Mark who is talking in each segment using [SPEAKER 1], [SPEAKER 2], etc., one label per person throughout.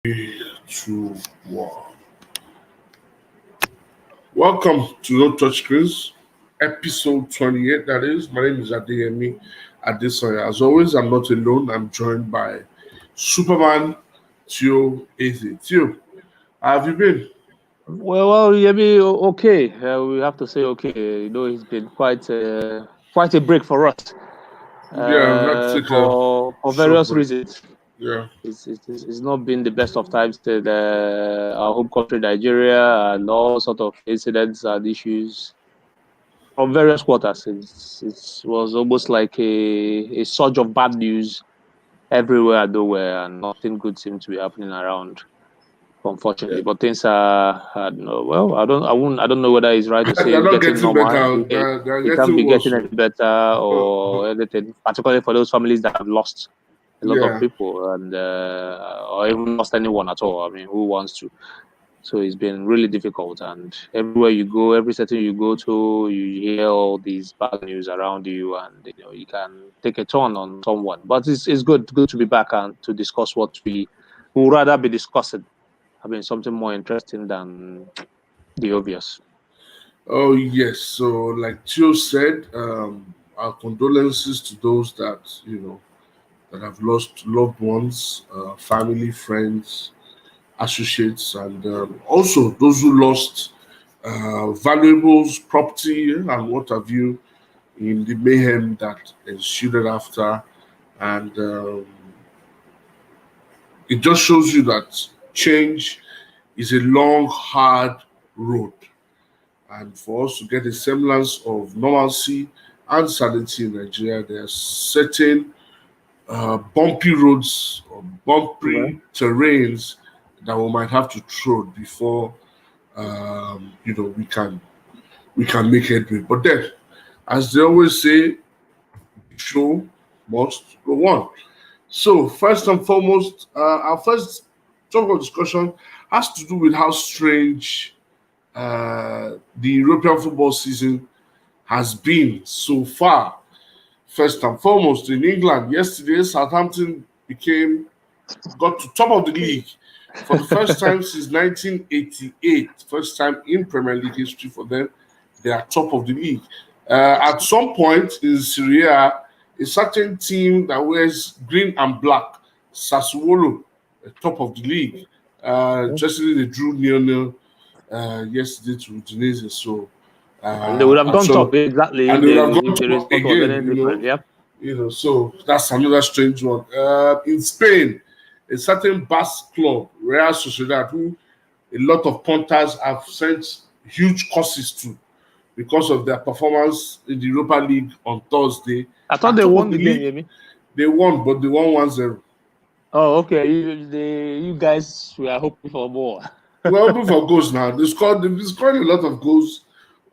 [SPEAKER 1] Three, two, one. Welcome to No Touchscreens, episode 28. That is, my name is Adeyemi Adesoya. As always, I'm not alone. I'm joined by Superman Tio Eze. Tio, how have you been?
[SPEAKER 2] Yeah, okay. We have to say okay. It's been quite a break for us,
[SPEAKER 1] Yeah, we had to take a
[SPEAKER 2] for
[SPEAKER 1] short
[SPEAKER 2] various
[SPEAKER 1] break.
[SPEAKER 2] reasons.
[SPEAKER 1] Yeah.
[SPEAKER 2] It's not been the best of times to our home country, Nigeria, and all sort of incidents and issues from various quarters. It was almost like a surge of bad news everywhere and nowhere, and nothing good seemed to be happening around,
[SPEAKER 1] Yeah.
[SPEAKER 2] unfortunately. But things are no, well, I don't know whether it's right to say
[SPEAKER 1] They're
[SPEAKER 2] it's
[SPEAKER 1] not
[SPEAKER 2] getting
[SPEAKER 1] getting
[SPEAKER 2] normal.
[SPEAKER 1] better. They're
[SPEAKER 2] It can't
[SPEAKER 1] getting
[SPEAKER 2] be
[SPEAKER 1] worse.
[SPEAKER 2] getting any better or anything, particularly for those families that have lost a lot of
[SPEAKER 1] Yeah.
[SPEAKER 2] people and or even lost anyone at all. I mean, who wants to? So it's been really difficult, and everywhere you go, every setting you go to, you hear all these bad news around you, and you can take a turn on someone. But it's good to be back and to discuss what we would rather be discussing. I mean, something more interesting than the obvious.
[SPEAKER 1] Oh, yes. So, like Tio said, our condolences to those that have lost loved ones, family, friends, associates, and also those who lost valuables, property, and what have you in the mayhem that ensued after. And it just shows you that change is a long, hard road. And for us to get a semblance of normalcy and sanity in Nigeria, there are certain bumpy roads or
[SPEAKER 2] Right.
[SPEAKER 1] bumpy terrains that we might have to trod before we can make headway. But then, as they always say, the show must go on. So first and foremost, our first topic of discussion has to do with how strange the European football season has been so far. First and foremost, in England, yesterday Southampton became got to top of the league for the first time since 1988. First time in Premier League history for them. They are top of the league. At some point in Syria, a certain team that wears green and black, Sassuolo, top of the league. Yesterday they drew nil-nil yesterday to Udinese. So,
[SPEAKER 2] And they would have
[SPEAKER 1] and
[SPEAKER 2] gone
[SPEAKER 1] so
[SPEAKER 2] top exactly
[SPEAKER 1] and they would have gone
[SPEAKER 2] if the
[SPEAKER 1] top
[SPEAKER 2] result was
[SPEAKER 1] again,
[SPEAKER 2] any different. Yeah.
[SPEAKER 1] so that's another strange one. In Spain, a certain Basque club, Real Sociedad, who a lot of punters have sent huge courses to because of their performance in the Europa League on Thursday.
[SPEAKER 2] I thought
[SPEAKER 1] At
[SPEAKER 2] they
[SPEAKER 1] top of
[SPEAKER 2] won
[SPEAKER 1] the
[SPEAKER 2] the game,
[SPEAKER 1] league,
[SPEAKER 2] Yemi.
[SPEAKER 1] they won, but they won 1-0.
[SPEAKER 2] Oh, okay. You guys were hoping for more.
[SPEAKER 1] We're hoping for goals now. They've been scoring a lot of goals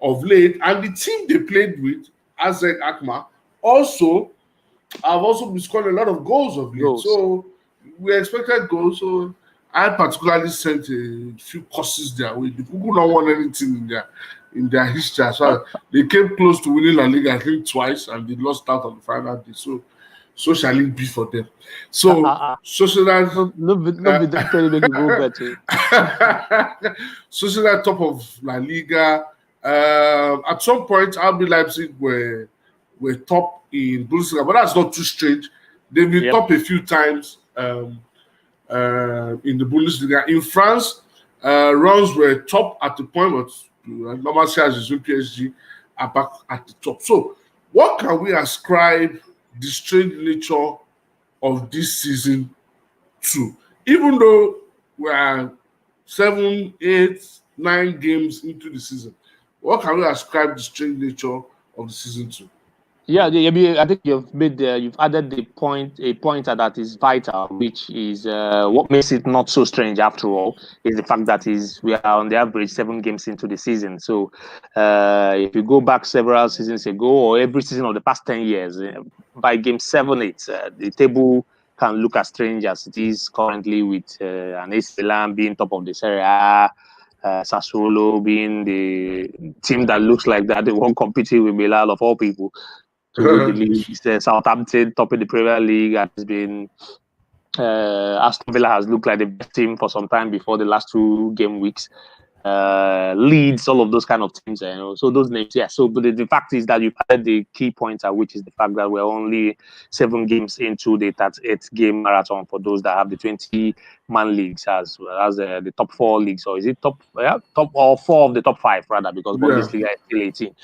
[SPEAKER 1] of late, and the team they played with, Azek Akma, also have also been scoring a lot of goals of late.
[SPEAKER 2] Goals.
[SPEAKER 1] So we expected goals. So I particularly sent a few courses their way. The people don't want anything in their history. So they came close to winning La Liga, I think twice, and they lost out on the final day. So shall it be for them. So
[SPEAKER 2] Uh.
[SPEAKER 1] Sociedad
[SPEAKER 2] No, be that tell you make you go better.
[SPEAKER 1] Sociedad top of La Liga. At some point, RB Leipzig were top in Bundesliga, but that's not too strange. They've been
[SPEAKER 2] Yep.
[SPEAKER 1] top a few times in the Bundesliga. In France, Runs were top at the point, but normal shares is PSG are back at the top. So, what can we ascribe the strange nature of this season to? Even though we are 7, 8, 9 games into the season, what can we ascribe the strange nature of the season to?
[SPEAKER 2] Yeah, I think you've added a point that is vital, which is what makes it not so strange after all is the fact that is we are on the average 7 games into the season. So if you go back several seasons ago or every season of the past 10 years, by game 7, 8, the table can look as strange as it is currently with an AC Milan being top of the Serie A. Sassuolo being the team that looks like that they won't compete with Milan of all people to win the league. Southampton topping the Premier League has been Aston Villa has looked like the best team for some time before the last 2 game weeks. Leeds, all of those kind of teams, so those names, yeah. So, but the fact is that you've added the key pointer, which is the fact that we're only 7 games into the 38 game marathon for those that have the 20-man leagues, as well as the top 4 leagues, or is it top or 4 of the top 5 rather, because Bundesliga is still 18.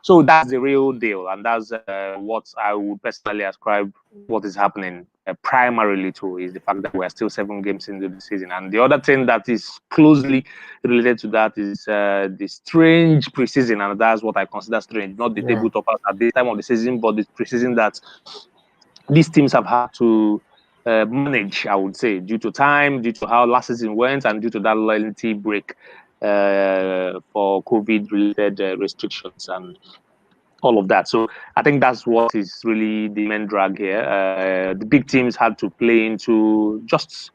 [SPEAKER 2] So that's the real deal, and that's what I would personally ascribe what is happening primarily to, is the fact that we're still 7 games into the season. And the other thing that is closely related to that is the strange preseason, and that's what I consider strange, not the table toppers at this time of the season, but the preseason that these teams have had to manage, I would say, due to time, due to how last season went, and due to that loyalty break for COVID-related restrictions and all of that. So I think that's what is really the main drag here. The big teams had to play into just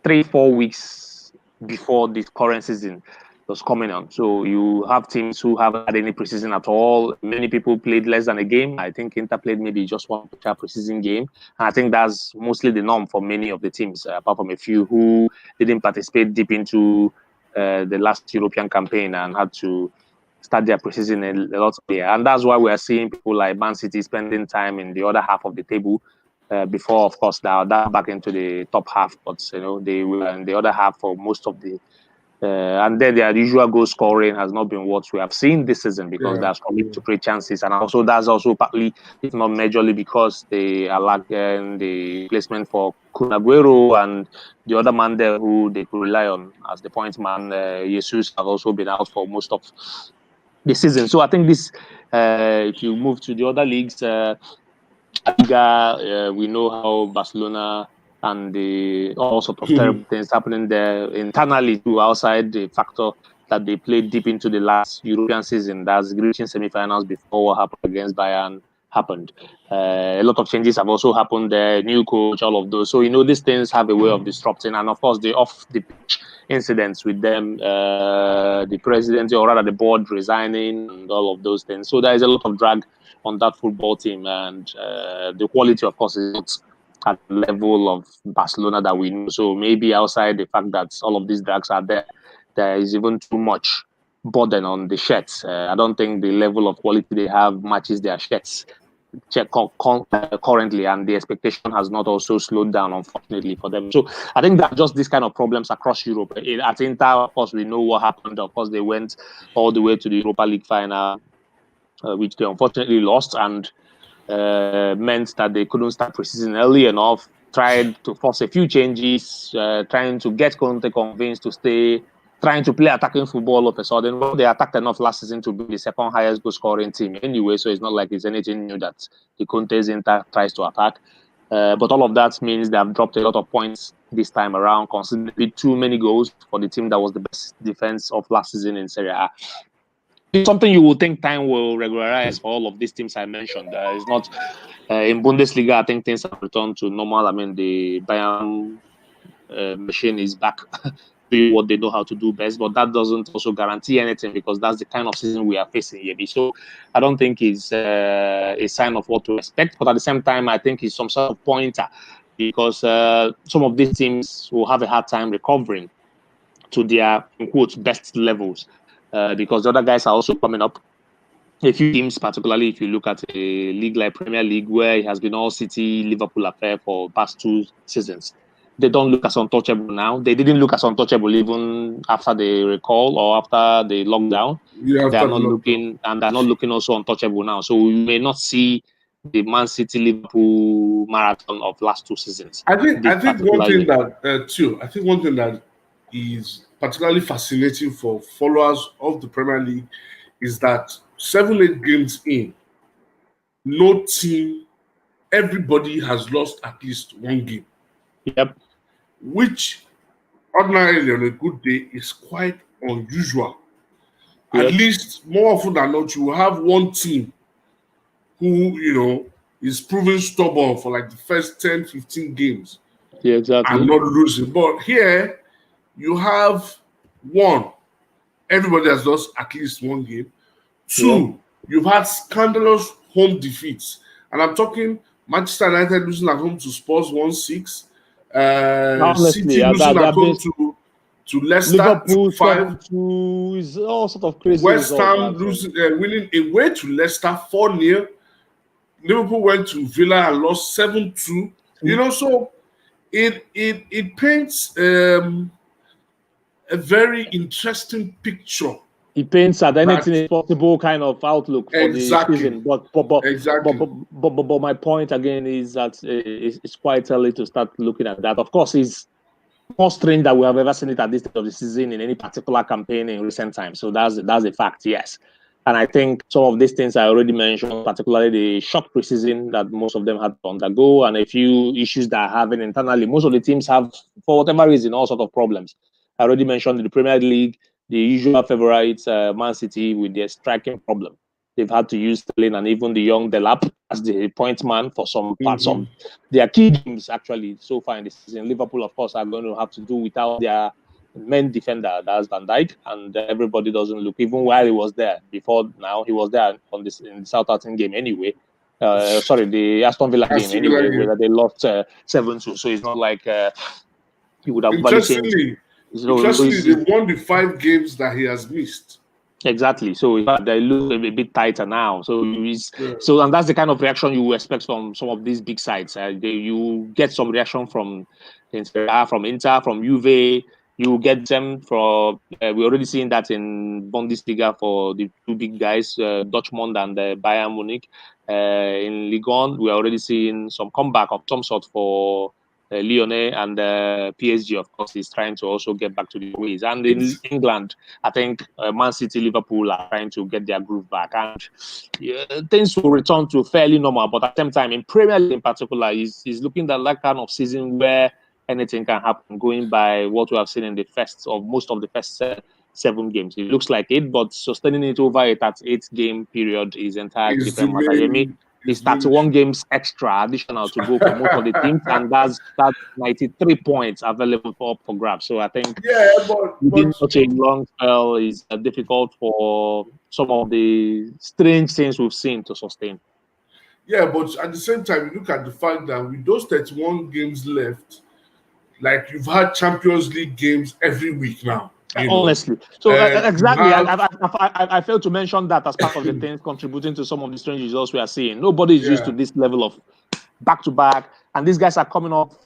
[SPEAKER 2] 3-4 weeks before this current season was coming on. So you have teams who haven't had any preseason at all. Many people played less than a game. I think Inter played maybe just one preseason game. And I think that's mostly the norm for many of the teams, apart from a few who didn't participate deep into the last European campaign and had to start their preseason a lot earlier. And that's why we are seeing people like Man City spending time in the other half of the table before, of course, now that back into the top half. But, they were in the other half for most of the and then their usual goal scoring has not been what we have seen this season, because that's coming to create chances. And also that's also partly, if not majorly, because they are lacking the placement for Kun Aguero and the other man there who they could rely on as the point man. Jesus has also been out for most of the season. So I think this, if you move to the other leagues, Liga, we know how Barcelona and all sorts of terrible things happening there internally too, outside the factor that they played deep into the last European season. That's reaching semi-finals before what happened against Bayern happened. A lot of changes have also happened there, new coach, all of those. So, these things have a way of disrupting. And of course, the off-the-pitch incidents with them, the president, or rather the board resigning and all of those things. So there is a lot of drag on that football team. And the quality, of course, is not at the level of Barcelona that we know. So maybe outside the fact that all of these drags are there, there is even too much burden on the shirts. I don't think the level of quality they have matches their shirts currently, and the expectation has not also slowed down, unfortunately, for them. So I think that just these kind of problems across Europe. At Inter, of course, we know what happened. Of course, they went all the way to the Europa League final, which they unfortunately lost, and meant that they couldn't start preseason early enough. Tried to force a few changes, trying to get Conte convinced to stay, trying to play attacking football all of a sudden. Well, they attacked enough last season to be the second highest goal scoring team anyway, so it's not like it's anything new that the Conte's Inter tries to attack. But all of that means they have dropped a lot of points this time around, considerably too many goals for the team that was the best defense of last season in Serie A. It's something you would think time will regularize for all of these teams I mentioned. It's not in Bundesliga. I think things have returned to normal. I mean, the Bayern machine is back doing what they know how to do best, but that doesn't also guarantee anything, because that's the kind of season we are facing here. So I don't think it's a sign of what to expect, but at the same time, I think it's some sort of pointer, because some of these teams will have a hard time recovering to their, in quotes, best levels. Because the other guys are also coming up. A few teams, particularly if you look at a league like Premier League, where it has been all City, Liverpool affair for past 2 seasons, they don't look as untouchable now. They didn't look as untouchable even after the recall or after the lockdown. They are not looking, and they're not looking also untouchable now. So we may not see the Man City Liverpool marathon of last 2 seasons.
[SPEAKER 1] I think one thing that is particularly fascinating for followers of the Premier League is that 7-8 games in, no team, everybody has lost at least 1 game.
[SPEAKER 2] Yep.
[SPEAKER 1] Which ordinarily on a good day is quite unusual. Yep. At least more often than not, you will have one team who, is proving stubborn for like the first 10, 15 games.
[SPEAKER 2] Yeah, exactly.
[SPEAKER 1] And not losing. But here, you have one, everybody has lost at least 1 game. 2, you've had scandalous home defeats. And I'm talking Manchester United losing at home to Spurs 1-6.
[SPEAKER 2] Honestly,
[SPEAKER 1] City losing at
[SPEAKER 2] that
[SPEAKER 1] home
[SPEAKER 2] means
[SPEAKER 1] to Leicester
[SPEAKER 2] Liverpool
[SPEAKER 1] 5.
[SPEAKER 2] 7-2 is all sort of crazy
[SPEAKER 1] West
[SPEAKER 2] results,
[SPEAKER 1] Ham
[SPEAKER 2] man. So,
[SPEAKER 1] losing, winning away to Leicester 4-0. Liverpool went to Villa and lost 7-2. So it paints a very interesting picture.
[SPEAKER 2] it paints that anything
[SPEAKER 1] That
[SPEAKER 2] is possible kind of outlook for the
[SPEAKER 1] exactly,
[SPEAKER 2] season. But
[SPEAKER 1] exactly.
[SPEAKER 2] my point again is that it's quite early to start looking at that. Of course, it's more strange that we have ever seen it at this stage of the season in any particular campaign in recent times. So that's a fact, yes. And I think some of these things I already mentioned, particularly the short preseason that most of them had to undergo, and a few issues that are having internally. Most of the teams have, for whatever reason, all sorts of problems. I already mentioned the Premier League, the usual favorites, Man City, with their striking problem. They've had to use Sterling and even the young Delap as the point man for some parts of their key games, actually, so far in the season. Liverpool, of course, are going to have to do without their main defender, that's Van Dijk, and everybody doesn't look, even while he was there before now, he was there on this in the Southampton game anyway. Sorry, the Aston Villa game anyway, where they lost 7-2. So it's not like he would have value changed.
[SPEAKER 1] Interestingly, they won the 5 games that he has missed.
[SPEAKER 2] Exactly. So they look a bit tighter now. So and that's the kind of reaction you expect from some of these big sides. You get some reaction from Inter, from Juve. You get them from. We're already seeing that in Bundesliga for the two big guys, Dortmund and Bayern Munich. In Ligue 1, we're already seeing some comeback of some sort for Lyon and PSG. Of course, is trying to also get back to the ways. And in England, I think Man City, Liverpool are trying to get their groove back, and things will return to fairly normal. But at the same time, in Premier League in particular, is looking at that kind of season where anything can happen. Going by what we have seen in the most of the first 7 games, it looks like it, but sustaining it over a 38-game period is entirely different matter. It's 31 games extra additional to go for most of the teams, and that's 93 points available for grabs. So I think within such a long spell is difficult for some of the strange things we've seen to sustain.
[SPEAKER 1] Yeah, but at the same time, you look at the fact that with those 31 games left, like you've had Champions League games every week now.
[SPEAKER 2] Honestly, so exactly, I failed to mention that as part of the things contributing to some of the strange results we are seeing. Nobody is used to this level of back-to-back, and these guys are coming off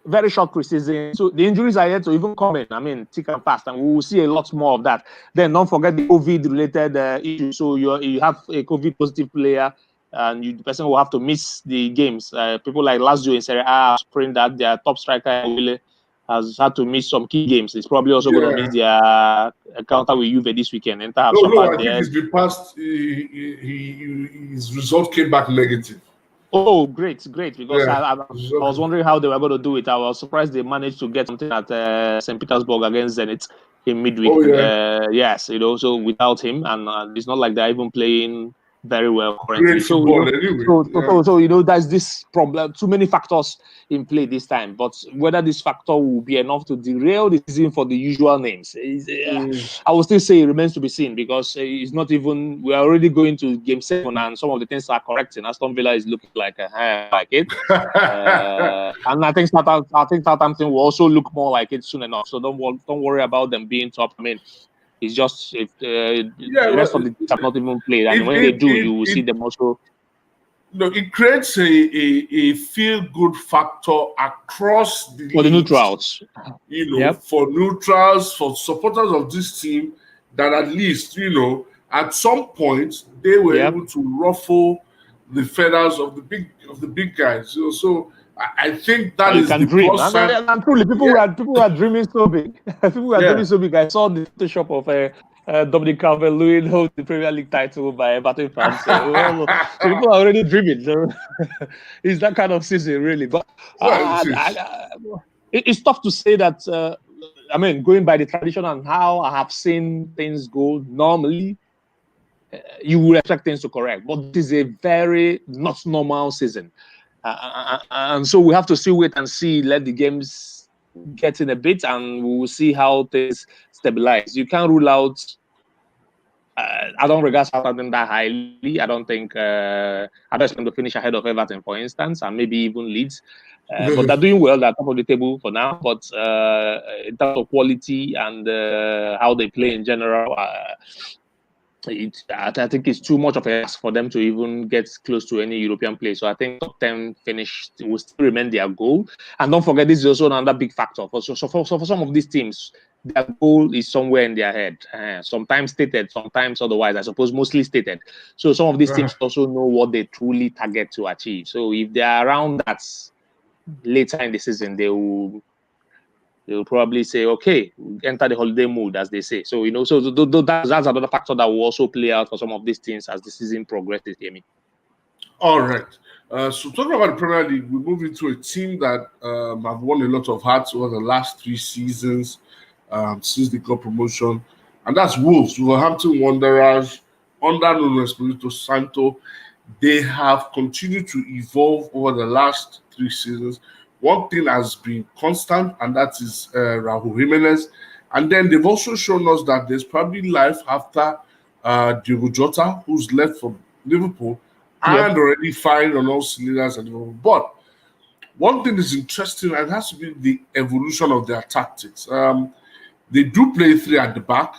[SPEAKER 2] very short preseason. So the injuries are yet to even come in. I mean, thick and fast, and we will see a lot more of that. Then don't forget the COVID-related issues. So you have a COVID-positive player, and the person will have to miss the games. People like Lazio in Serie A sprained that their top striker really has had to miss some key games. He's probably also going to miss their encounter with Juve this weekend.
[SPEAKER 1] I think he's been passed. His result came back negative.
[SPEAKER 2] Oh, great! Because I was wondering how they were going to do it. I was surprised they managed to get something at St. Petersburg against Zenit in midweek. Yes, so without him, and it's not like they're even playing very well currently. So there's this problem. Too many factors in play this time. But whether this factor will be enough to derail the season for the usual names, I will still say it remains to be seen, because it's not even. We are already going to Game 7, and some of the things are correcting. Aston Villa is looking like it, and I think Southampton will also look more like it soon enough. So don't worry about them being top. I mean, it's just if the rest of the teams have not even played, and when they do, you will see them also.
[SPEAKER 1] It creates a feel-good factor across the
[SPEAKER 2] for the neutrals.
[SPEAKER 1] For neutrals, for supporters of this team, that at least at some point they were able to ruffle the feathers of the big guys. So I think that is the
[SPEAKER 2] dream. And truly, people were dreaming so big. People were dreaming so big. I saw the Photoshop of Dominic Calvert-Lewin hold the Premier League title by Everton fans. So people are already dreaming. So it's that kind of season, really. But it's tough to say that. Going by the tradition and how I have seen things go normally, you would expect things to correct. But this is a very not normal season. And so we have to still wait and see, let the games get in a bit, and we will see how things stabilize. You can't rule out I don't regard Southampton that highly. I don't think I don't expect them to finish ahead of Everton, for instance, and maybe even Leeds. But they're doing well. They're top of the table for now. But in terms of quality and how they play in general, I think it's too much of a ask for them to even get close to any European place. So I think top 10 finish will still remain their goal. And don't forget, this is also another big factor. For some of these teams, their goal is somewhere in their head. Sometimes stated, sometimes otherwise. I suppose mostly stated. So some of these teams also know what they truly target to achieve. So if they are around that later in the season, they'll probably say, okay, enter the holiday mood, as they say. So, so that's another factor that will also play out for some of these things as the season progresses, Jamie.
[SPEAKER 1] All right. So talking about the Premier League, we move into a team that have won a lot of hearts over the last 3 seasons since they got promotion, and that's Wolves. Wolverhampton Wanderers under Nuno Espirito Santo. They have continued to evolve over the last 3 seasons. One thing has been constant, and that is Raúl Jimenez. And then they've also shown us that there's probably life after Diogo Jota, who's left for Liverpool and already firing on all cylinders at Liverpool. But one thing is interesting, and it has to be the evolution of their tactics. They do play 3 at the back.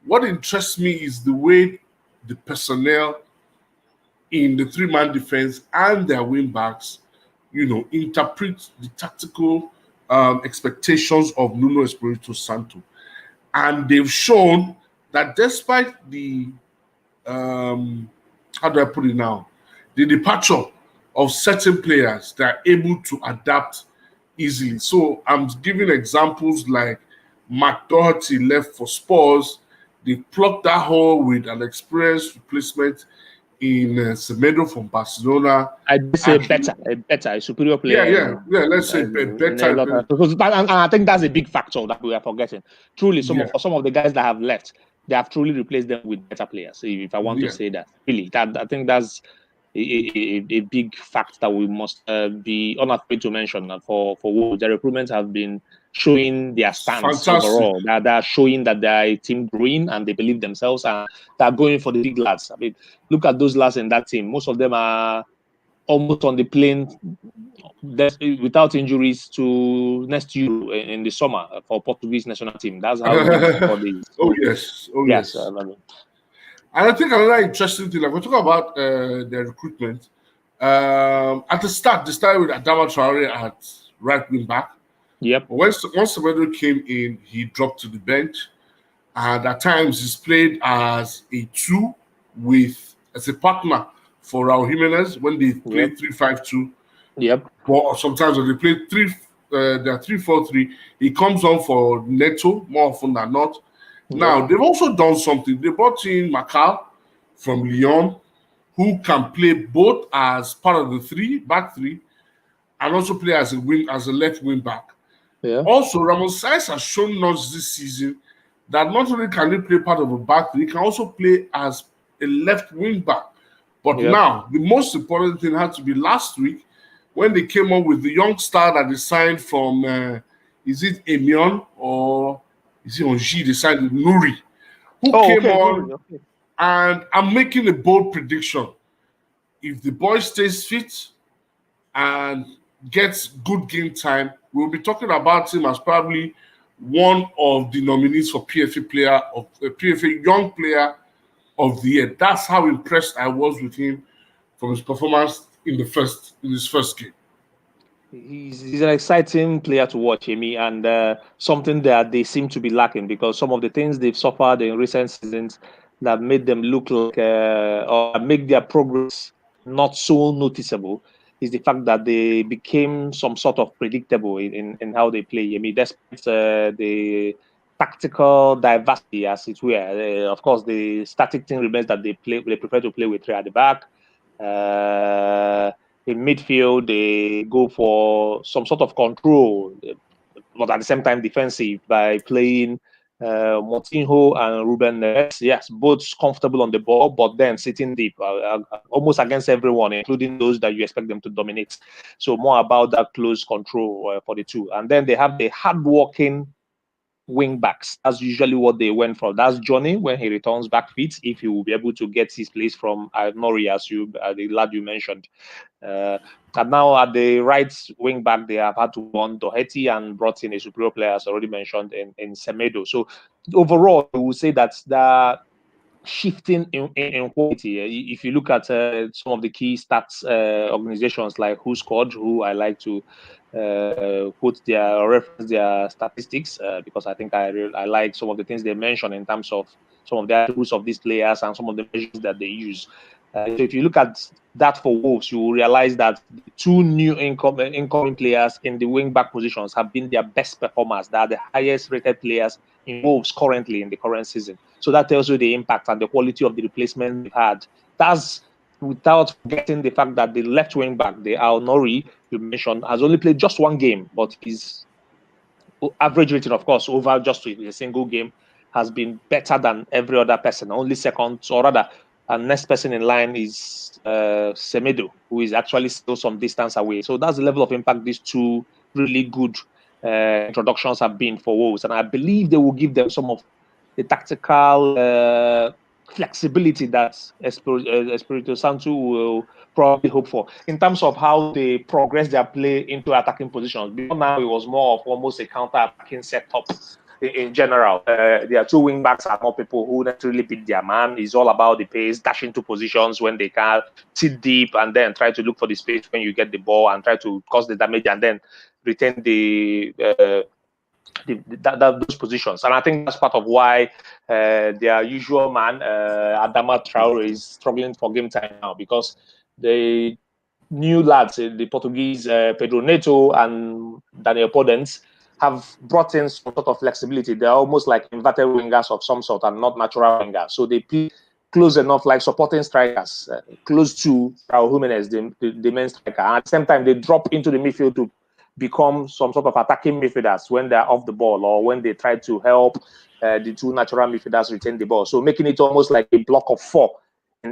[SPEAKER 1] What interests me is the way the personnel in the 3-man defense and their wing backs, interpret the tactical expectations of Nuno Espirito Santo. And they've shown that despite the, how do I put it now, the departure of certain players, they're able to adapt easily. So I'm giving examples like Matt Doherty left for Spurs. They plugged that hole with an experienced replacement in Semedo from Barcelona.
[SPEAKER 2] I'd say a superior player.
[SPEAKER 1] Yeah. Let's say better.
[SPEAKER 2] And I think that's a big factor that we are forgetting. Truly, for some of the guys that have left, they have truly replaced them with better players. If I want to say that, really, I think that's a big fact that we must be unafraid to mention. That for Wolves, the recruitments have been showing their stance overall. They're showing that they're a team growing and they believe themselves and they're going for the big lads. I mean, look at those lads in that team. Most of them are almost on the plane without injuries to next Euro in the summer for Portuguese national team. That's how it is.
[SPEAKER 1] Yes. And I think another interesting thing, like we're talking about their recruitment. At the start, they started with Adama Traore at right wing back.
[SPEAKER 2] Yep.
[SPEAKER 1] Once Semedo came in, he dropped to the bench, and at times he's played as a 2 as a partner for Raúl Jimenez when they play 3-5-2.
[SPEAKER 2] Yep.
[SPEAKER 1] Or sometimes when they play 3-4-3, he comes on for Neto more often than not. Yep. Now they've also done something. They brought in Macau from Lyon, who can play both as part of the back three, and also play as a left wing back.
[SPEAKER 2] Yeah.
[SPEAKER 1] Also, Ramon Saez has shown us this season that not only can he play part of a back three, he can also play as a left wing back. But now, the most important thing had to be last week when they came up with the young star that they signed from, is it Amiens or is it Onji? They signed with Nuri, who came on. Okay. And I'm making a bold prediction. If the boy stays fit and gets good game time, we'll be talking about him as probably one of the nominees for PFA Young Player of the Year. That's how impressed I was with him from his performance in his first game.
[SPEAKER 2] He's an exciting player to watch, Amy, and something that they seem to be lacking because some of the things they've suffered in recent seasons that made them look like or make their progress not so noticeable is the fact that they became some sort of predictable in how they play. I mean, despite the tactical diversity, as it were. Of course, the static thing remains that they prefer to play with 3 at the back. In midfield, they go for some sort of control, but at the same time defensive by playing Moutinho and Ruben Neves. Yes, both comfortable on the ball, but then sitting deep, almost against everyone, including those that you expect them to dominate. So more about that close control for the two. And then they have the hard-working wing backs. That's usually what they went for. That's Johnny when he returns back fit, if he will be able to get his place from Nori, as the lad you mentioned. And now at the right wing back, they have had to want Doherty and brought in a superior player, as already mentioned, in Semedo. So overall, we will say that the shifting in quality. If you look at some of the key stats organizations like Who Scored, who I like to quote their reference their statistics because I think I like some of the things they mention in terms of some of the attributes of these players and some of the measures that they use. So if you look at that for Wolves, you will realize that the two new incoming players in the wing back positions have been their best performers. They are the highest rated players in Wolves currently in the current season. So that tells you the impact and the quality of the replacement they've had. That's without forgetting the fact that the left wing back, the Al Nori you mentioned, has only played just one game, but his average rating, of course, over just a single game has been better than every other person. Only second, or rather, next person in line is Semedo, who is actually still some distance away. So that's the level of impact these two really good introductions have been for Wolves. And I believe they will give them some of the tactical flexibility that Espirito Santo will probably hope for. In terms of how they progress their play into attacking positions, before now it was more of almost a counter-attacking setup in general. Their two wing backs are more people who naturally beat their man. It's all about the pace, dash into positions when they can, sit deep, and then try to look for the space when you get the ball and try to cause the damage and then retain those positions. And I think that's part of why their usual man, Adama Traore, is struggling for game time now, because the new lads, the Portuguese Pedro Neto and Daniel Podence, have brought in some sort of flexibility. They're almost like inverted wingers of some sort and not natural wingers. So they play close enough, like supporting strikers, close to Raul Jimenez, the main striker. And at the same time, they drop into the midfield to become some sort of attacking midfielders when they're off the ball or when they try to help the two natural midfielders retain the ball. So making it almost like a block of four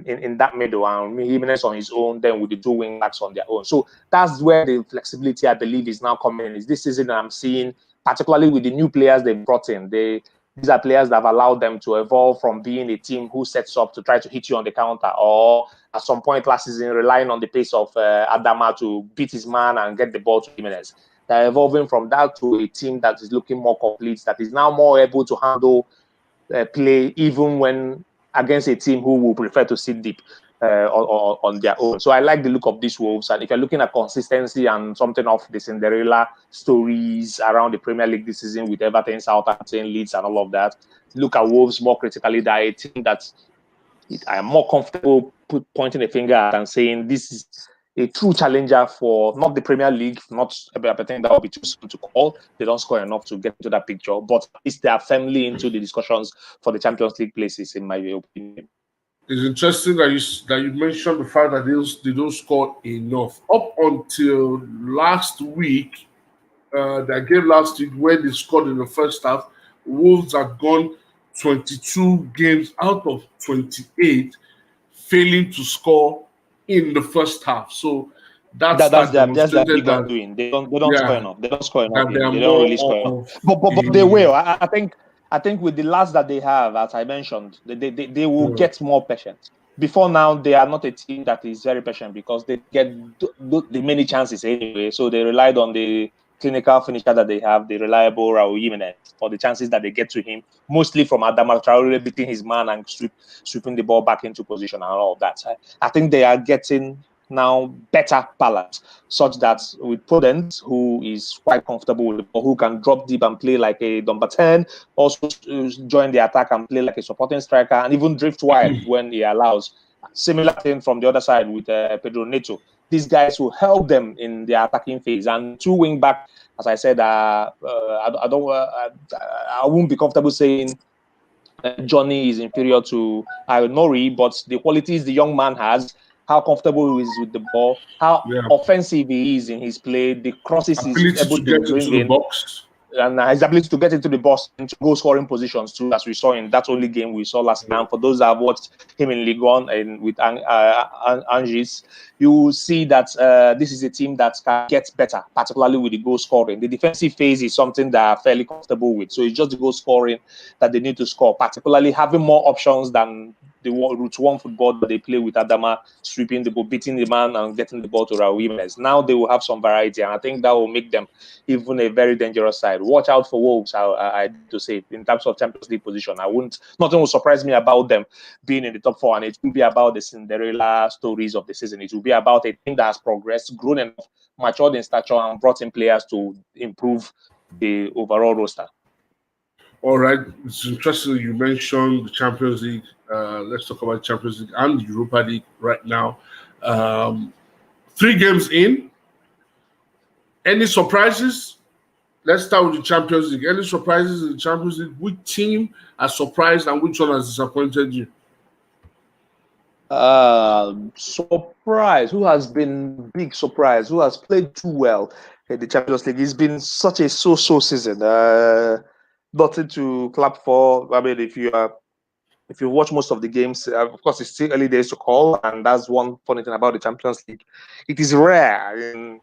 [SPEAKER 2] in that middle, and Jimenez on his own, then with the two wing backs on their own. So that's where the flexibility, I believe, is now coming in. Is this season I'm seeing, particularly with the new players they've brought in, these are players that have allowed them to evolve from being a team who sets up to try to hit you on the counter, or at some point last season relying on the pace of Adama to beat his man and get the ball to Jimenez. They're evolving from that to a team that is looking more complete, that is now more able to handle play even when against a team who will prefer to sit deep on their own. So I like the look of these Wolves. And if you're looking at consistency and something of the Cinderella stories around the Premier League this season with Everton, Southampton, Leeds, and all of that, look at Wolves more critically. They're a team that I am more comfortable pointing a finger at and saying this is a true challenger for not the Premier League, not I think that would be too soon to call. They don't score enough to get into that picture, but at least they are firmly into the discussions for the Champions League places, in my opinion.
[SPEAKER 1] It's interesting that you mentioned the fact that they don't score enough. Up until last week, their game last week, where they scored in the first half, Wolves had gone 22 games out of 28, failing to score in the first half. So that's
[SPEAKER 2] their big undoing. They don't score enough. They don't score enough. They don't really score enough. But they will. I think with the lads that they have, as I mentioned, they will get more patient. Before now, they are not a team that is very patient because they get the many chances anyway. So they relied on the clinical finisher that they have, the reliable Raul Jimenez, for the chances that they get to him, mostly from Adama Traore beating his man and sweeping the ball back into position and all of that. I think they are getting now better balance, such that with Podence, who is quite comfortable with the ball, who can drop deep and play like a number 10, also join the attack and play like a supporting striker, and even drift wide when he allows. Similar thing from the other side with Pedro Neto. These guys will help them in their attacking phase. And two wing back, as I said, I won't be comfortable saying Johnny is inferior to Nori, but the qualities the young man has, how comfortable he is with the ball, how offensive he is in his play, the crosses he's able to bring in.
[SPEAKER 1] Box.
[SPEAKER 2] and his ability to get into the box into goal scoring positions too, as we saw in that only game we saw last time. For those that have watched him in Ligue 1 and with Angers, you will see that this is a team that can get better, particularly with the goal scoring. The defensive phase is something that are fairly comfortable with, so it's just the goal scoring that they need to score, particularly having more options than the Route 1 football that they play with Adama, sweeping the ball, beating the man, and getting the ball to Raul Jimenez. Now they will have some variety, and I think that will make them even a very dangerous side. Watch out for Wolves, I to say, in terms of Champions League position. Nothing will surprise me about them being in the top four, and it will be about the Cinderella stories of the season. It will be about a team that has progressed, grown enough, matured in stature, and brought in players to improve the overall roster.
[SPEAKER 1] All right, it's interesting you mentioned the Champions League. Let's talk about Champions League and Europa League right now. 3 games in. Any surprises? Let's start with the Champions League. Any surprises in the Champions League? Which team has surprised and which one has disappointed you?
[SPEAKER 2] Surprise. Who has been big surprise? Who has played too well in the Champions League? It's been such a so-so season. Nothing to clap for. I mean, if you watch most of the games, of course, it's still early days to call, and that's one funny thing about the Champions League. It is rare in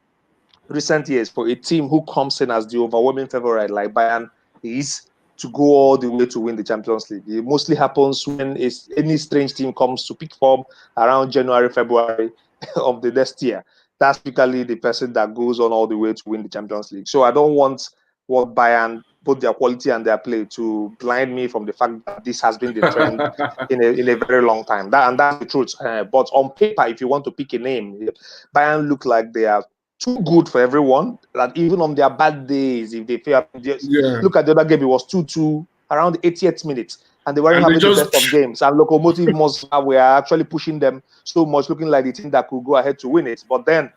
[SPEAKER 2] recent years for a team who comes in as the overwhelming favorite like Bayern is to go all the way to win the Champions League. It mostly happens when any strange team comes to pick form around January, February of the next year. That's typically the person that goes on all the way to win the Champions League. So I don't want what Bayern, both their quality and their play, to blind me from the fact that this has been the trend in a very long time. That's the truth. But on paper, if you want to pick a name, Bayern look like they are too good for everyone. That even on their bad days, if they fail, look at the other game, it was 2-2 around the 80th minute, and they weren't having the best of games. And Lokomotiv Moscow were actually pushing them so much, looking like the team that could go ahead to win it. But then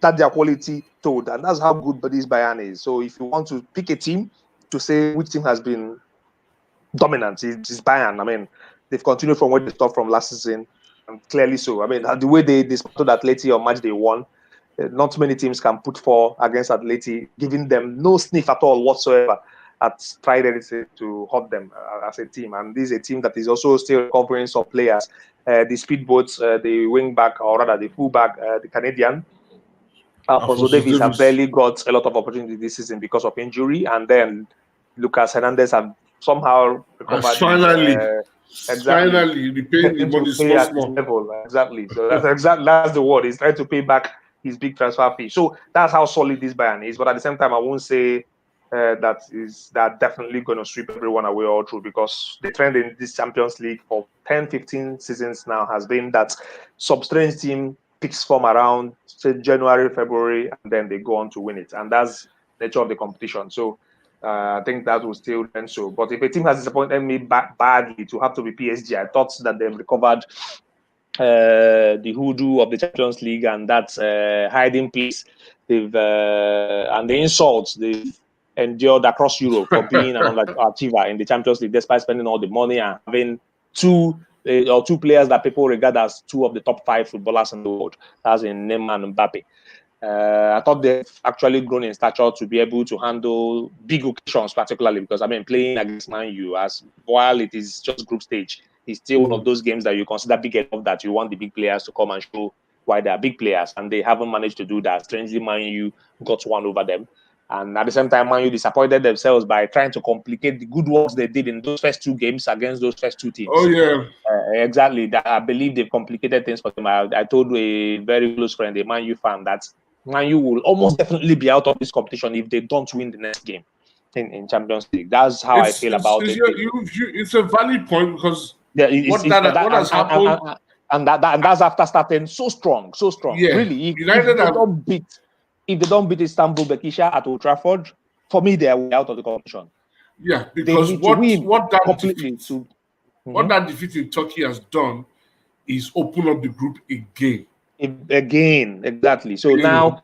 [SPEAKER 2] that their quality told, and that's how good this Bayern is. So if you want to pick a team to say which team has been dominant, it's Bayern. I mean, they've continued from where they stopped from last season, and clearly so. I mean, the way they dismantled Atleti on match day 1. Not many teams can put 4 against Atleti, giving them no sniff at all whatsoever at tried anything to hurt them as a team. And this is a team that is also still recovering some players. The speedboats, the wing back, or rather the full back, the Canadian, Alphonso Davies have barely got a lot of opportunity this season because of injury. And then Lucas Hernandez have somehow recovered.
[SPEAKER 1] Finally, repaying the money
[SPEAKER 2] small. Exactly. So that's the word. He's trying to pay back his big transfer fee. So that's how solid this Bayern is. But at the same time, I won't say that definitely going to sweep everyone away all through, because the trend in this Champions League for 10, 15 seasons now has been that some strange team picks form around, say, January, February, and then they go on to win it. And that's the nature of the competition. So I think that will still end so. But if a team has disappointed me badly, to have to be PSG, I thought that they've recovered the hoodoo of the Champions League and that hiding place and the insults they've endured across Europe for being an underachiever in the Champions League, despite spending all the money and having two players that people regard as 2 of the top 5 footballers in the world. That's in Neymar and Mbappe. I thought they've actually grown in stature to be able to handle big occasions, particularly because playing against Man U, as while it is just group stage, it's still one of those games that you consider big enough that you want the big players to come and show why they are big players, and they haven't managed to do that. Strangely, Man U got one over them. And at the same time, Man U disappointed themselves by trying to complicate the good works they did in those first 2 games against those first 2 teams.
[SPEAKER 1] Oh, yeah.
[SPEAKER 2] Exactly. I believe they've complicated things for them. I told a very close friend, a Man U fan, that Man U will almost definitely be out of this competition if they don't win the next game in Champions League. That's how I feel about it.
[SPEAKER 1] It's a valid point, because what has happened...
[SPEAKER 2] And that's after starting so strong.
[SPEAKER 1] Yeah.
[SPEAKER 2] Really, if they don't beat Istanbul Bekisha at Old Trafford, for me, they are out of the competition.
[SPEAKER 1] Yeah, because what that defeat in Turkey has done is open up the group again.
[SPEAKER 2] Exactly. So now,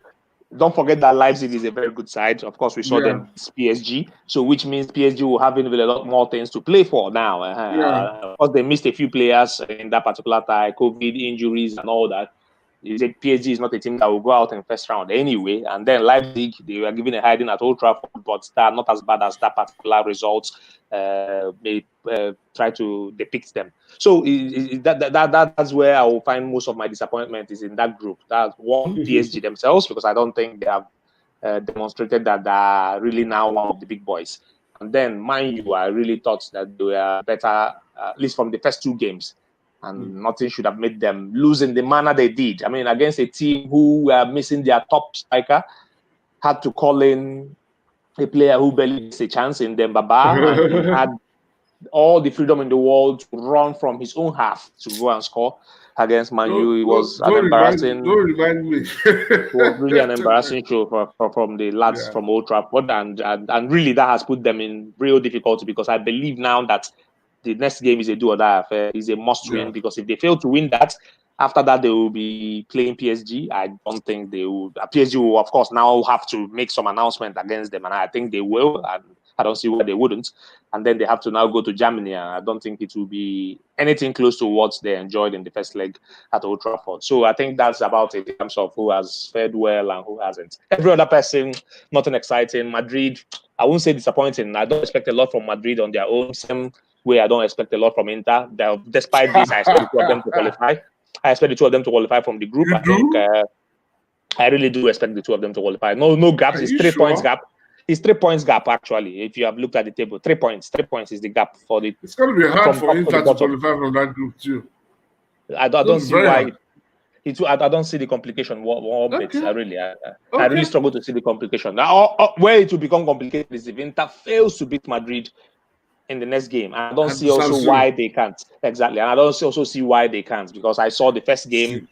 [SPEAKER 2] don't forget that Leipzig is a very good side. Of course, we saw them PSG. So which means PSG will have a lot more things to play for now. Of course, they missed a few players in that particular time, COVID injuries and all that. You say PSG is not a team that will go out in first round anyway. And then Leipzig, they were given a hiding at Old Trafford, but they are not as bad as that particular result may try to depict them. So that's where I will find most of my disappointment is in that group. That's one, PSG themselves, because I don't think they have demonstrated that they are really now one of the big boys. And then, mind you, I really thought that they were better, at least from the first two games. And nothing should have made them lose in the manner they did. I mean, against a team who were missing their top striker, had to call in a player who barely gets a chance in Dembaba, and he had all the freedom in the world to run from his own half to go and score against Man U. It was an embarrassing.
[SPEAKER 1] Don't remind me.
[SPEAKER 2] It was really an embarrassing show from the lads from Old Trafford, and really that has put them in real difficulty, because I believe now that the next game is a do or die affair, is a must win, because if they fail to win that, after that they will be playing PSG. I don't think they will. PSG will, of course, now have to make some announcement against them, and I think they will, and I don't see why they wouldn't. And then they have to now go to Germany, and I don't think it will be anything close to what they enjoyed in the first leg at Old Trafford. So I think that's about it in terms of who has fared well and who hasn't. Every other person, nothing exciting. Madrid, I won't say disappointing. I don't expect a lot from Madrid on their own. Same way I don't expect a lot from Inter. Despite this, I expect the two of them to qualify. I expect the two of them to qualify from the group.
[SPEAKER 1] You
[SPEAKER 2] I think I really do expect the two of them to qualify. No gaps. It's 3 points gap. It's 3 points gap, actually. If you have looked at the table, 3 points. 3 points is the gap for the.
[SPEAKER 1] It's going to be hard for Inter to qualify from that group too.
[SPEAKER 2] I don't see why. I don't see the complication one bit. I really struggle to see the complication. Now, where it will become complicated is if Inter fails to beat Madrid in the next game. I don't see also why they can't. Exactly. And I don't also see why they can't, because I saw the first game.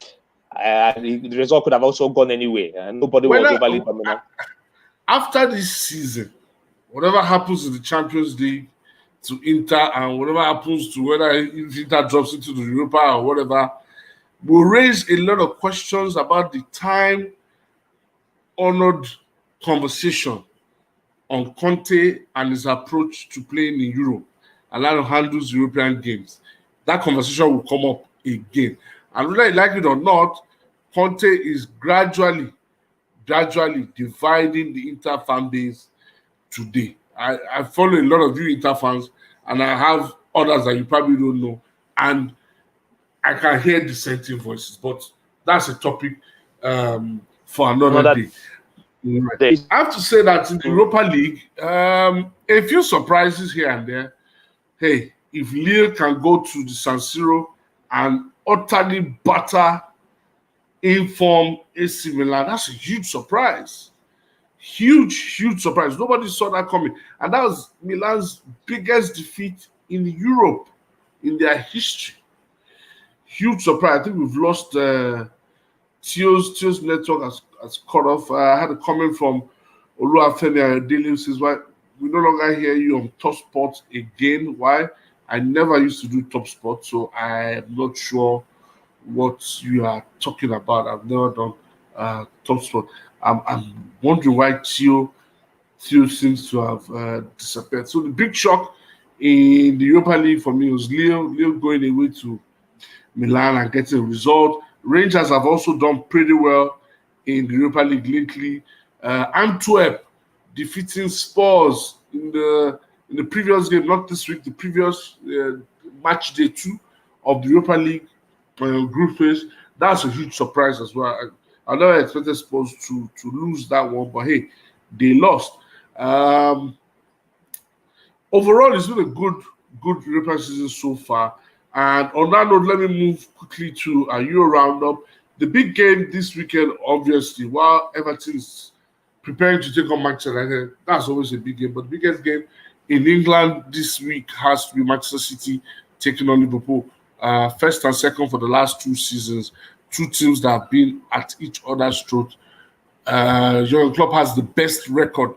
[SPEAKER 2] The result could have also gone anyway. Nobody was overly dominant.
[SPEAKER 1] After this season, whatever happens in the Champions League to Inter, and whatever happens to whether Inter drops into the Europa or whatever, will raise a lot of questions about the time-honored conversation on Conte and his approach to playing in Europe and how to handle European games. That conversation will come up again. And whether you like it or not, Conte is gradually dividing the Inter fan base today. I follow a lot of you Inter fans, and I have others that you probably don't know, and I can hear dissenting voices, but that's a topic for another day. Right. I have to say that in the Europa League, a few surprises here and there. Hey, if Lille can go to the San Siro and utterly batter inform AC Milan, that's a huge surprise. Huge surprise. Nobody saw that coming. And that was Milan's biggest defeat in Europe in their history. Huge surprise. I think we've lost Theo's network has cut off. I had a comment from Oluwafemi Ayodele who says, why we no longer hear you on Top Sport again. Why? I never used to do Top Sport, so I'm not sure what you are talking about. I've never done Top Sport. I'm wondering why Theo seems to have disappeared. So the big shock in the Europa League for me was Lille going away to Milan and getting a result. Rangers have also done pretty well in the Europa League lately. Antwerp defeating Spurs in the previous game, not this week, the previous match day 2 of the Europa League group phase. That's a huge surprise as well. I never expected Spurs to lose that one, but hey, they lost. Overall, it's been a good European season so far. And on that note, let me move quickly to a Euro roundup. The big game this weekend, obviously, while Everton is preparing to take on Manchester United, that's always a big game. But the biggest game in England this week has to be Manchester City taking on Liverpool. First and second for the last 2 seasons. 2 teams that have been at each other's throat. Jurgen Klopp has the best record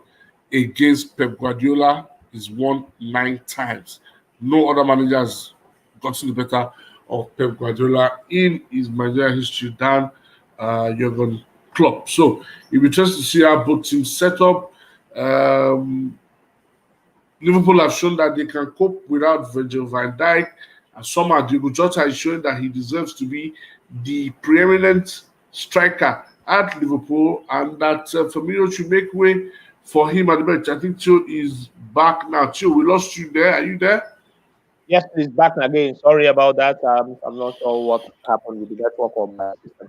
[SPEAKER 1] against Pep Guardiola. He's won 9 times. No other manager has gotten the better of Pep Guardiola in his Manchester history than Jurgen Klopp. So it'll be interesting to see how both teams set up. Liverpool have shown that they can cope without Virgil van Dijk. And somehow Diogo Jota is showing that he deserves to be the preeminent striker at Liverpool, and that Firmino should make way for him at the bench. I think Tio is back now. Tio, we lost you there. Are you there?
[SPEAKER 2] Yes, please, back again. Sorry about that. I'm not sure what happened with the network of my system.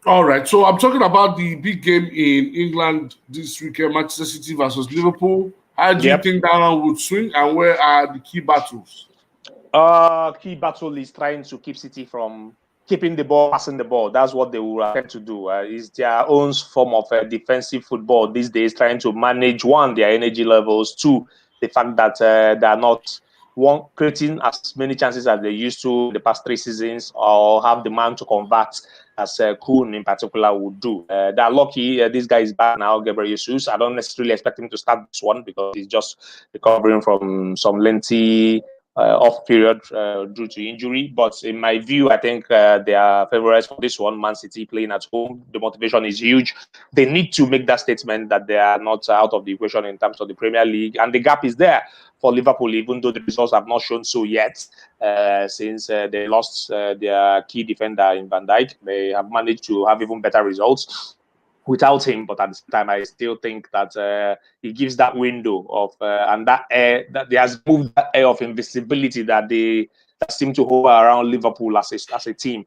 [SPEAKER 1] All right, so I'm talking about the big game in England this weekend, Manchester City versus Liverpool. How do you think that one would swing, and where are the key battles?
[SPEAKER 2] Key battle is trying to keep City from keeping the ball, passing the ball. That's what they will attempt to do. It's their own form of defensive football these days, trying to manage, one, their energy levels, two, the fact that they are not creating as many chances as they used to in the past 3 seasons, or have the man to convert, as Kuhn in particular would do. They're lucky this guy is back now, Gabriel Jesus. I don't necessarily expect him to start this one because he's just recovering from some lengthy off period due to injury. But in my view, I think they are favorites for this one. Man City playing at home, the motivation is huge. They need to make that statement that they are not out of the equation in terms of the Premier League, and the gap is there for Liverpool, even though the results have not shown so yet. Since they lost their key defender in Van Dijk, they have managed to have even better results without him, but at the same time, I still think that he gives that window of and that air that he has moved that air of invisibility that seem to hover around Liverpool as a team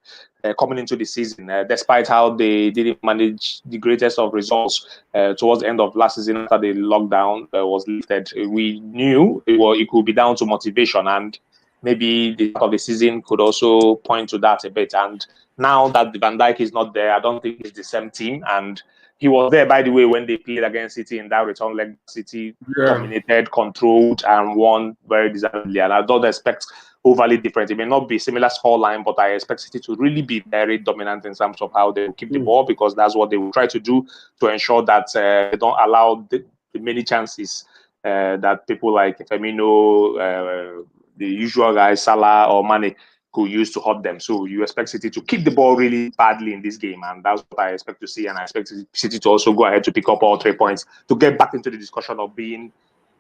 [SPEAKER 2] coming into the season, despite how they didn't manage the greatest of results towards the end of last season after the lockdown was lifted. We knew it could be down to motivation, and maybe the start of the season could also point to that a bit. And now that Van Dijk is not there, I don't think it's the same team. And he was there, by the way, when they played against City in that return leg. City dominated, controlled, and won very deservedly. And I don't expect overly different. It may not be similar scoreline, but I expect City to really be very dominant in terms of how they will keep the ball, because that's what they will try to do to ensure that they don't allow the many chances that people like Firmino, the usual guys, Salah or Mane, could use to hurt them. So you expect City to kick the ball really badly in this game, and that's what I expect to see. And I expect City to also go ahead to pick up all 3 points to get back into the discussion of being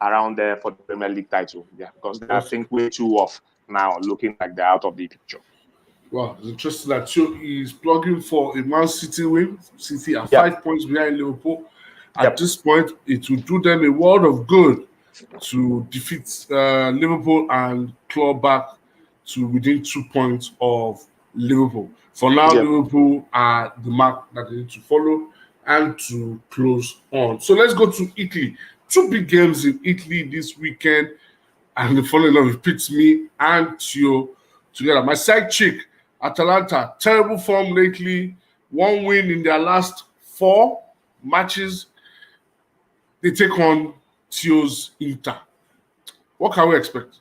[SPEAKER 2] around there for the Premier League title. Yeah, because I think way too off now, looking like they're out of the picture.
[SPEAKER 1] Well, it's interesting that Cho is plugging for a Man City win. City are 5 points behind Liverpool. At this point, it will do them a world of good to defeat Liverpool and claw back to within 2 points of Liverpool. For now, Liverpool are the mark that they need to follow and to close on. So let's go to Italy. 2 big games in Italy this weekend, and funny enough, it pits me and Tio together. My side chick, Atalanta, terrible form lately. 1 win in their last 4 matches. They take on Tio's Inter. What can we expect?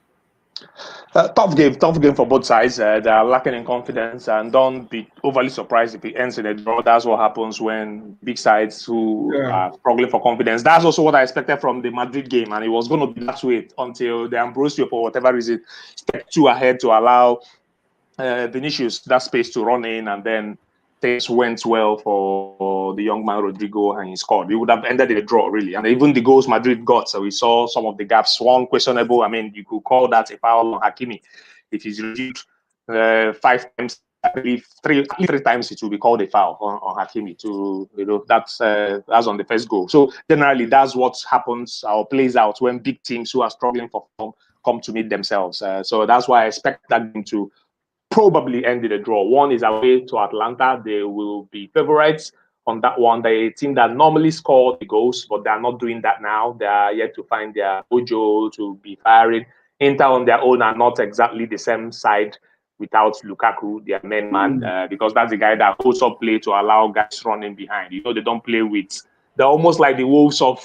[SPEAKER 2] Tough game for both sides. They are lacking in confidence, and don't be overly surprised if it ends in a draw. That's what happens when big sides who are struggling for confidence. That's also what I expected from the Madrid game, and it was going to be that way until the Ambrosio, for whatever reason, stepped 2 ahead to allow Vinicius that space to run in, and then things went well for the young man Rodrigo, and he scored. It would have ended in a draw, really. And even the goals Madrid got, so we saw some of the gaps. One questionable, I mean, you could call that a foul on Hakimi. If he's reviewed 5 times, I believe 3 times it will be called a foul on Hakimi. That's on the first goal. So generally, that's what happens or plays out when big teams who are struggling for form come to meet themselves. So that's why I expect that game to probably end in a draw. One is away to Atlanta. They will be favorites on that one. They're a team that normally score the goals, but they're not doing that now. They are yet to find their mojo to be firing. Inter on their own are not exactly the same side without Lukaku, their main man, because that's the guy that holds up play to allow guys running behind. They don't play with. They're almost like the Wolves of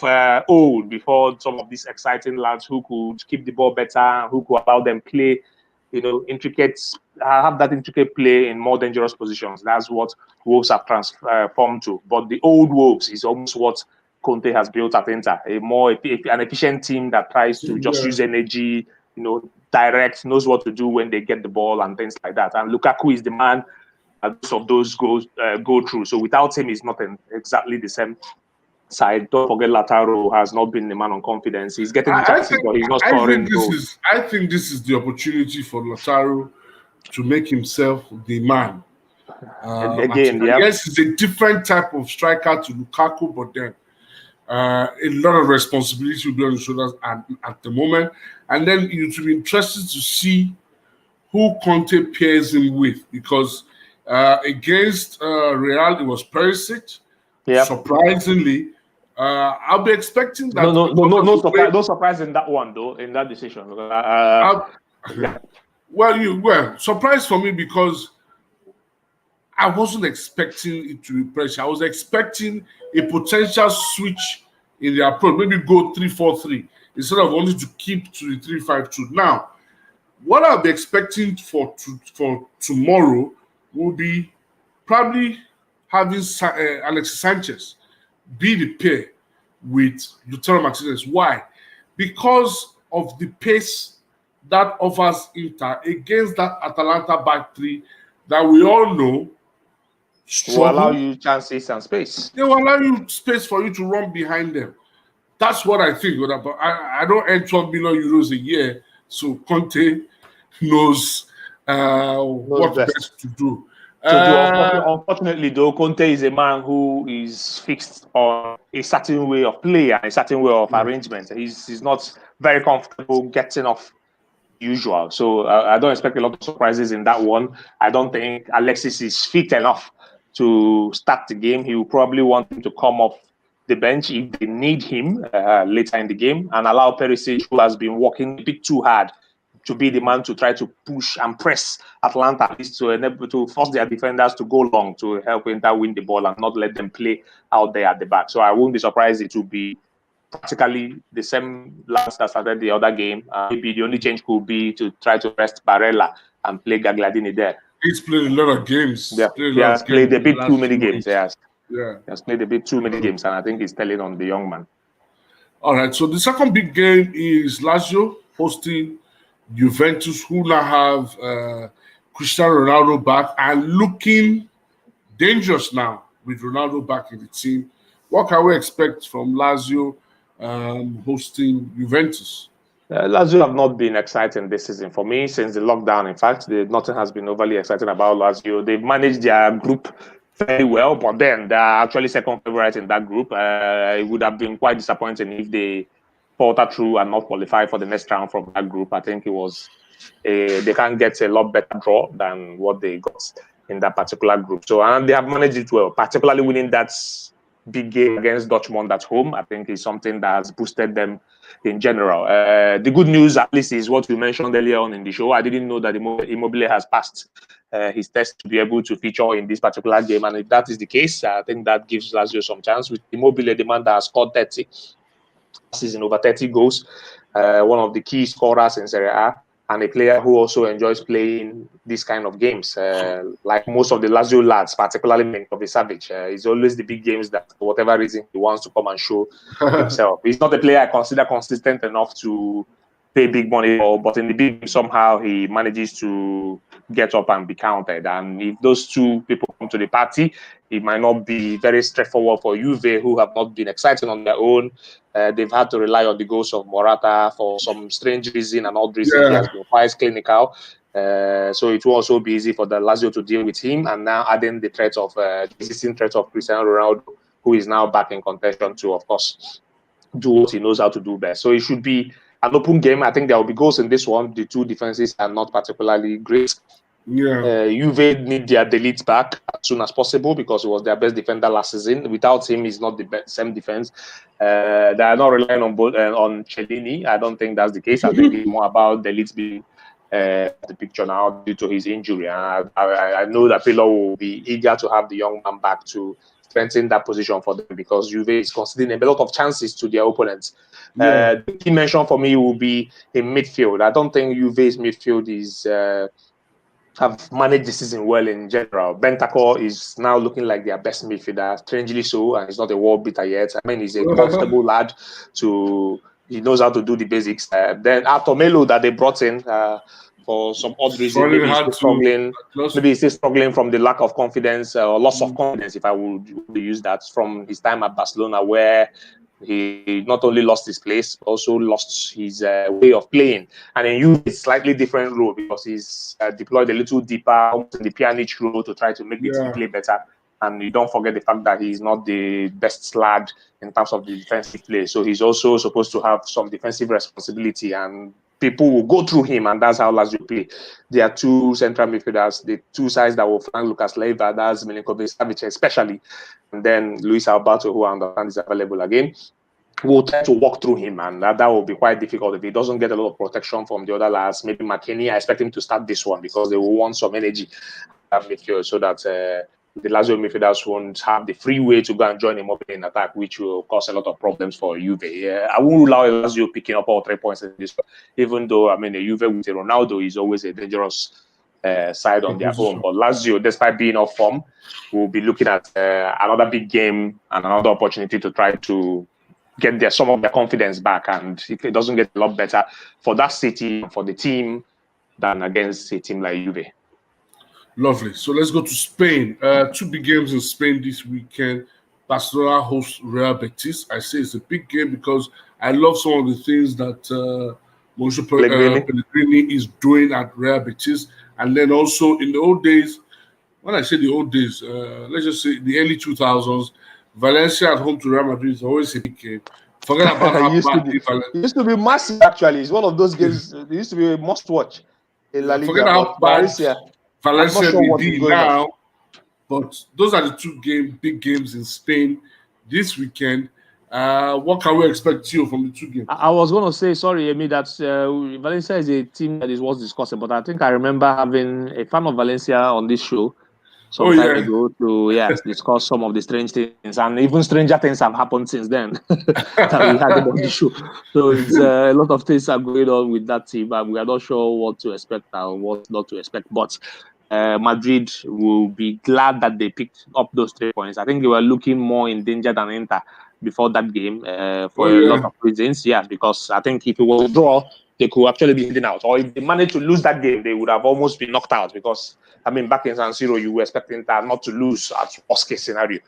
[SPEAKER 2] old, before some of these exciting lads who could keep the ball better, who could allow them play have that intricate play in more dangerous positions. That's what Wolves have transformed to. But the old Wolves is almost what Conte has built at Inter, an efficient team that tries to just use energy, direct, knows what to do when they get the ball and things like that. And Lukaku is the man most of those goals go through. So without him, it's not exactly the same side. Don't forget Lautaro has not been the man on confidence. He's getting the chances, but he's not scoring goals.
[SPEAKER 1] I think this is the opportunity for Lautaro to make himself the man.
[SPEAKER 2] Again, yeah.
[SPEAKER 1] Yes, it's a different type of striker to Lukaku, but then a lot of responsibility will be on his shoulders at the moment. And then it will be interesting to see who Conte pairs him with, because against Real, it was Perisic.
[SPEAKER 2] Yeah.
[SPEAKER 1] Surprisingly, I'll be expecting that.
[SPEAKER 2] No surprise in that one, though, in that decision.
[SPEAKER 1] Well, surprise for me, because I wasn't expecting it to be pressure. I was expecting a potential switch in the approach, maybe go 3-4-3 instead of wanting to keep to the 3-5-2. Now, what I'll be expecting for tomorrow will be probably having Alexis Sanchez be the pair with Lautaro Martinez. Why? Because of the pace that offers Inter against that Atalanta back three that we all know
[SPEAKER 2] will allow you chances and space.
[SPEAKER 1] They will allow you space for you to run behind them. That's what I think. But I don't earn 12 million euros a year, so Conte knows what best to do.
[SPEAKER 2] Unfortunately, though, Conte is a man who is fixed on a certain way of play and a certain way of arrangement. He's not very comfortable getting off usual. So I don't expect a lot of surprises in that one. I don't think Alexis is fit enough to start the game. He will probably want him to come off the bench if they need him later in the game, and allow Perisic, who has been working a bit too hard, to be the man to try to push and press Atlanta, at least to force their defenders to go long to help Inter win the ball and not let them play out there at the back. So I won't be surprised it will be practically the same lads that started the other game. Maybe the only change could be to try to rest Barella and play Gagliardini there.
[SPEAKER 1] He's played a lot of games.
[SPEAKER 2] Yeah, he has played a bit too many games. He has played a bit too many games, and I think he's telling on the young man.
[SPEAKER 1] All right, so the second big game is Lazio hosting Juventus, who now have Cristiano Ronaldo back and looking dangerous now with Ronaldo back in the team. What can we expect from Lazio hosting Juventus?
[SPEAKER 2] Lazio have not been exciting this season for me since the lockdown. In fact, nothing has been overly exciting about Lazio. They've managed their group very well, but then they're actually second favorite in that group. It would have been quite disappointing if they falter through and not qualify for the next round from that group. I think they can get a lot better draw than what they got in that particular group. So, and they have managed it well, particularly winning that big game against Dortmund at home. I think is something that has boosted them in general. The good news, at least, is what we mentioned earlier on in the show. I didn't know that Immobile has passed his test to be able to feature in this particular game. And if that is the case, I think that gives Lazio some chance. With Immobile, the man that has scored 30 season, over 30 goals, one of the key scorers in Serie A, and a player who also enjoys playing these kind of games. Like most of the Lazio lads, particularly Milinkovic-Savic, it's always the big games that, for whatever reason, he wants to come and show himself. He's not a player I consider consistent enough to pay big money for, but in the big game, somehow he manages to get up and be counted. And if those two people come to the party, it might not be very straightforward for Juve, who have not been exciting on their own. They've had to rely on the goals of Morata for some strange reason, and odd reason he has been quite clinical. So it will also be easy for the Lazio to deal with him. And now adding the threat of existing threat of Cristiano Ronaldo, who is now back in contention to, of course, do what he knows how to do best. So it should be an open game. I think there will be goals in this one. The two defenses are not particularly great. Juve need their delete back as soon as possible because he was their best defender last season. Without him, he's not the same defense. They are not relying on on Cellini. I don't think that's the case. I think it's more about delete being the picture now due to his injury. And I know that Pirlo will be eager to have the young man back to strengthen that position for them because Juve is conceding a lot of chances to their opponents. The key mention for me will be in midfield. I don't think Juve's midfield is have managed the season well in general. Bentancur is now looking like their best midfielder, strangely so, and he's not a world beater yet. I mean, he's a comfortable lad. He knows how to do the basics. Then Arthur Melo that they brought in for some odd reason, maybe he's still struggling from the lack of confidence or loss of confidence, if I would use that, from his time at Barcelona, where He not only lost his place, but also lost his way of playing. And in Juve, it's slightly different role because he's deployed a little deeper, almost in the Pjanic role to try to make the team play better. And you don't forget the fact that he's not the best lad in terms of the defensive play. So he's also supposed to have some defensive responsibility, and people will go through him, and that's how Lazio play. There are two central midfielders, the two sides that will flank Lucas Leiva, that's Milinkovic-Savic especially, and then Luis Alberto, who I understand is available again. We'll try to walk through him, and that will be quite difficult if he doesn't get a lot of protection from the other lads. Maybe McKennie, I expect him to start this one because they will want some energy at midfield so that the Lazio midfielders won't have the free way to go and join him up in attack, which will cause a lot of problems for Juve. I won't rule out Lazio picking up all 3 points in this one, even though, I mean, the Juve with Ronaldo is always a dangerous side on their own. But Lazio, despite being off form, will be looking at another big game and another opportunity to try to get some of their confidence back. And if it doesn't get a lot better for that city, for the team, than against a team like Juve.
[SPEAKER 1] Lovely. So let's go to Spain. 2 big games in Spain this weekend. Barcelona hosts Real Betis. I say it's a big game because I love some of the things that Mauricio Pellegrini is doing at Real Betis. And then also in the old days, when I say the old days, let's just say the early 2000s, Valencia at home to Real Madrid is always a big game. Forget about how
[SPEAKER 2] it used to be massive, actually. It's one of those games. It used to be a must-watch in La Liga.
[SPEAKER 1] Forget how bad Valencia may be now, but those are the 2 big games in Spain this weekend. What can we expect from the 2 games?
[SPEAKER 2] I was going to say, sorry, Emi, that Valencia is a team that is worth discussing, but I think I remember having a fan of Valencia on this show some time ago to discuss some of the strange things, and even stranger things have happened since then that we had on the show. So it's a lot of things are going on with that team, and we are not sure what to expect and what not to expect. But Madrid will be glad that they picked up those 3 points. I think they were looking more in danger than Inter before that game for a lot of reasons. Yeah, because I think if it was a draw, they could actually be heading out. Or if they managed to lose that game, they would have almost been knocked out because, I mean, back in San Siro, you were expecting Inter not to lose at worst case scenario.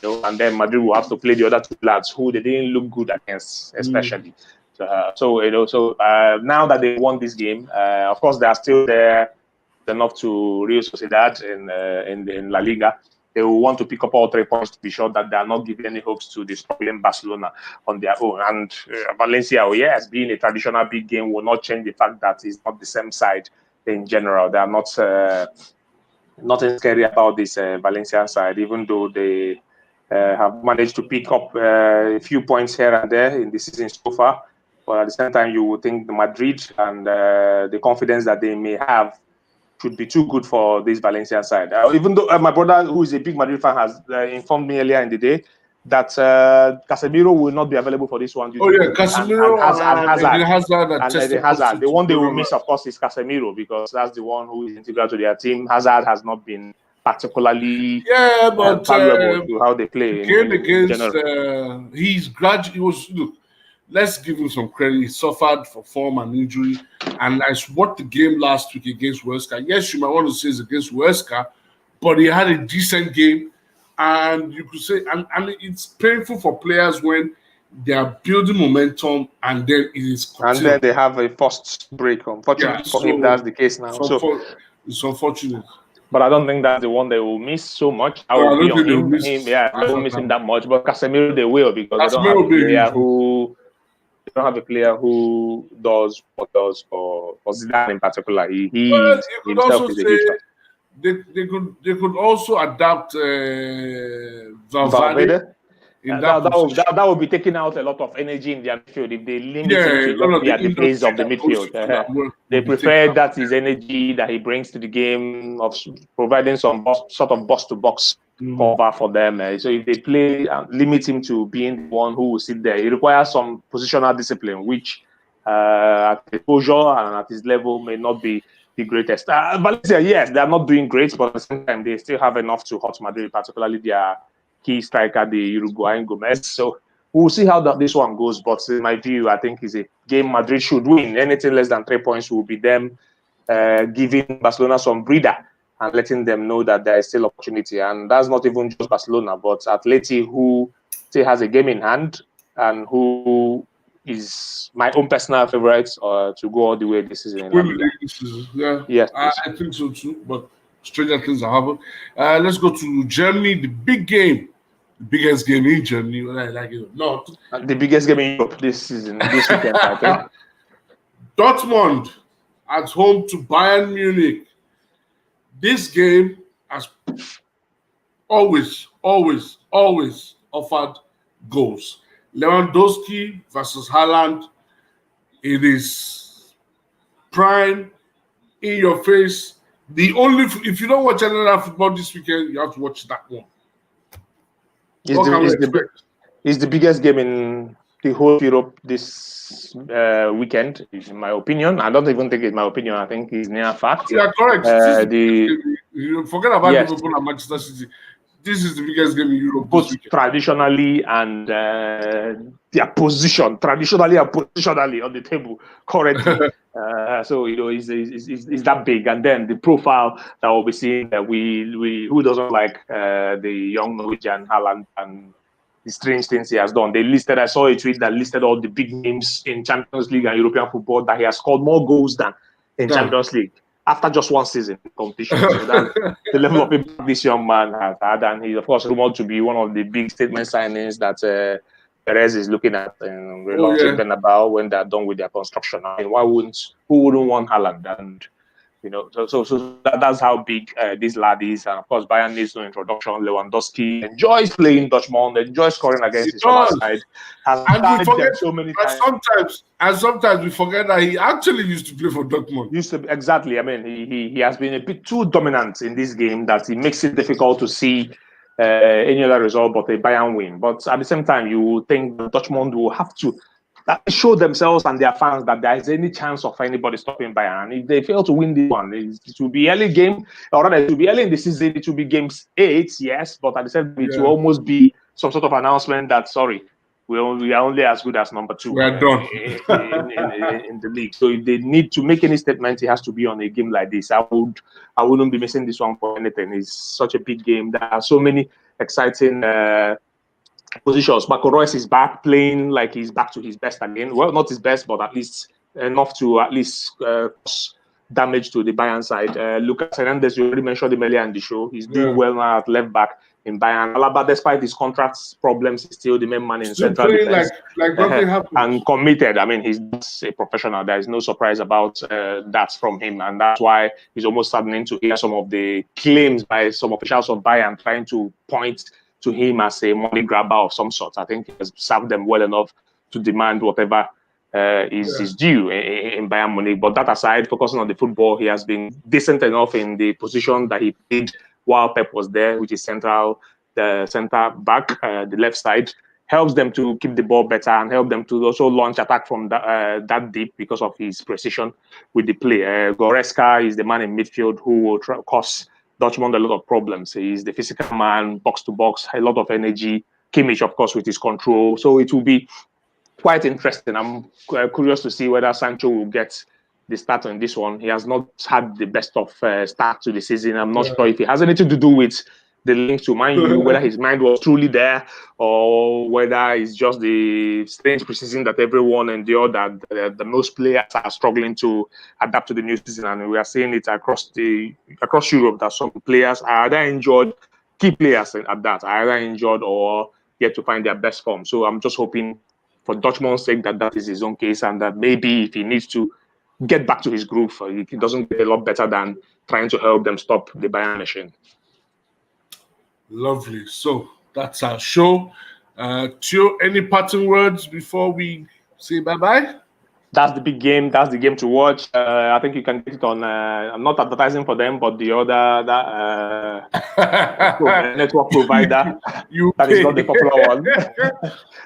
[SPEAKER 2] And then Madrid will have to play the other 2 lads who they didn't look good against, especially. So now that they won this game, of course, they are still there enough to Real Sociedad in La Liga. They will want to pick up all 3 points to be sure that they are not giving any hopes to the struggling Barcelona on their own. And Valencia, yes, being a traditional big game will not change the fact that it's not the same side in general. They are not nothing scary about this Valencia side, even though they have managed to pick up a few points here and there in the season so far. But at the same time, you would think the Madrid and the confidence that they may have should be too good for this Valencia side. Even though my brother, who is a big Madrid fan, has informed me earlier in the day that Casemiro will not be available for this one.
[SPEAKER 1] Casemiro
[SPEAKER 2] and Hazard. The one they will miss, of course, is Casemiro because that's the one who is integral to their team. Hazard has not been particularly valuable to how they play.
[SPEAKER 1] He's gradually. Let's give him some credit. He suffered for form and injury. And I watched the game last week against Huesca. Yes, you might want to say it's against Huesca, but he had a decent game. And you could say, and it's painful for players when they are building momentum and then it is continued.
[SPEAKER 2] And then they have a first break. Unfortunately for him, that's the case now.
[SPEAKER 1] It's unfortunate.
[SPEAKER 2] But I don't think that's the one they will miss so much. I will be on him. They won't miss him that much. But Casemiro, they will because they don't have a player who... They don't have a player who does what does for Zidane in particular. He himself is a huge
[SPEAKER 1] they could also adapt Valverde.
[SPEAKER 2] That would be taking out a lot of energy in their midfield if they limit him to be at the base of the midfield. They prefer that his energy that he brings to the game of providing some sort of box-to-box cover for them. So if they play, limit him to being the one who will sit there. It requires some positional discipline, which at exposure and at his level may not be the greatest. Valencia, yes, they are not doing great, but at the same time, they still have enough to hurt Madrid, particularly their key striker, the Uruguayan Gomez. So we'll see how this one goes. But in my view, I think it's a game Madrid should win. Anything less than 3 points will be them giving Barcelona some breather and letting them know that there is still opportunity. And that's not even just Barcelona, but Atleti, who still has a game in hand. and who is my own personal favorite to go all the way this season in La
[SPEAKER 1] Win the
[SPEAKER 2] Liga.
[SPEAKER 1] league this season. Yeah,
[SPEAKER 2] Yes,
[SPEAKER 1] I
[SPEAKER 2] please.
[SPEAKER 1] think so too. But stranger things are happening. Let's go to Germany. The big game, the biggest game in Germany, whether I like it or not.
[SPEAKER 2] The biggest game in Europe this season, this weekend, I think.
[SPEAKER 1] Dortmund at home to Bayern Munich. This game has always offered goals. Lewandowski versus Haaland. It is prime, in your face. If you don't watch another football this weekend, you have to watch that one. What can we expect?
[SPEAKER 2] It's the biggest game in the whole Europe this weekend, in my opinion. I don't even think it's my opinion. I think it's near fact.
[SPEAKER 1] Yeah, correct. You forget about Liverpool and Manchester City. This is the biggest game in Europe.
[SPEAKER 2] Both traditionally and their position, traditionally and positionally on the table currently. So it's that big, and then the profile that we'll be seeing. We who doesn't like the young Norwegian Haaland and the strange things he has done. I saw a tweet that listed all the big names in Champions League and European football that he has scored more goals than in Champions League after just one season competition. So that's the level of impact this young man has had, and he's of course rumored to be one of the big statement signings that Perez is looking at in relaunching Bernabeu when they're done with their construction. I mean, who wouldn't want Haaland? And so that's how big this lad is. And of course, Bayern needs no introduction. Lewandowski enjoys playing Dortmund, enjoys scoring against his other side.
[SPEAKER 1] And we forget so many times. Sometimes we forget that he actually used to play for Dortmund.
[SPEAKER 2] Exactly. I mean, he has been a bit too dominant in this game that it makes it difficult to see any other result but a Bayern win. But at the same time, you think Dortmund will have to show themselves and their fans that there is any chance of anybody stopping Bayern. If they fail to win this one, it will be early game, or rather, it will be early in the season. It will be games 8, yes, but at the same time, it will almost be some sort of announcement that we are only as good as number 2.
[SPEAKER 1] We are done
[SPEAKER 2] in the league. So if they need to make any statement, it has to be on a game like this. I wouldn't be missing this one for anything. It's such a big game. There are so many exciting positions. Marco Reus is back playing like he's back to his best again. Well, not his best, but at least enough to cause damage to the Bayern side. Lucas Hernandez, you already mentioned him earlier in the show. He's doing well now at left back in Bayern. Alaba, despite his contract problems, is still the main man in central defense.
[SPEAKER 1] Like nothing happened.
[SPEAKER 2] And committed. I mean, he's a professional. There is no surprise about that from him. And that's why he's almost saddening to hear some of the claims by some officials of Bayern trying to point to him as a money grabber of some sort. I think he has served them well enough to demand whatever is due in Bayern Munich. But that aside, focusing on the football, he has been decent enough in the position that he played while Pep was there, which is the center back, the left side. Helps them to keep the ball better and help them to also launch attack from that deep because of his precision with the play. Goretzka is the man in midfield who will cause Dortmund a lot of problems. He's the physical man, box to box, a lot of energy. Kimmich, of course, with his control. So it will be quite interesting. I'm curious to see whether Sancho will get the start on this one. He has not had the best of start to the season. I'm not sure if it has anything to do with the link to Man U, whether his mind was truly there or whether it's just the strange preseason that everyone endured, that the most players are struggling to adapt to the new season. And we are seeing it across Europe that some players are either injured, key players at that, are either injured or yet to find their best form. So I'm just hoping for Dortmund's sake that is his own case, and that maybe if he needs to get back to his groove, he doesn't get a lot better than trying to help them stop the Bayern machine.
[SPEAKER 1] Lovely. So that's our show. Tio, any parting words before we say bye-bye?
[SPEAKER 2] That's the big game. That's the game to watch. I think you can get it on. I'm not advertising for them, but the other network provider that is not the popular one.